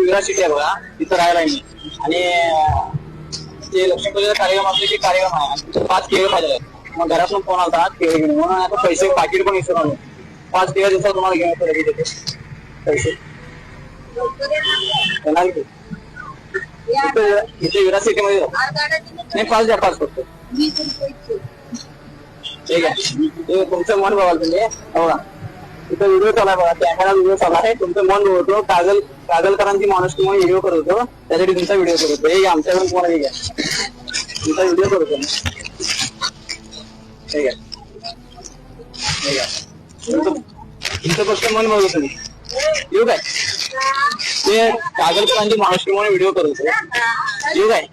विराट city आहे बघा, तिथं राहायला मी. आणि ते लक्ष्मीपूजेचा कार्यक्रम असले की कार्यक्रम आहे, 5 केळी पाहिजे. मग घरातून फोन आला केळी घेऊन, म्हणून आता पैसे पाकिट पण विसरून आलो. 5 केळी दिवसात तुम्हाला घेऊन येतो लगेच येते पैसे येणार की इथे विराट सिटी मध्ये नाही. 5 द्या, 5 फक्त. ठीक आहे, ते तुमचं मन बघाल तुम्ही. हो, इथं व्हिडिओ चालू आहे बघा, कॅमेरा व्हिडिओ चालू आहे. तुमचं मन बघतो. काजलकरांची माणूस तुम्हाला व्हिडिओ करत होतो, त्यासाठी तुमचा व्हिडिओ करतो. हे आमच्याकडून तुम्हाला घ्या, तुमचा व्हिडिओ करतो. ठीक आहे, ठीक आहे. तुमचं फक्त मन बघतो तुम्ही. येऊ काय? ते काजलकरांची माणूस म्हणून व्हिडिओ करत होतो. येऊ काय?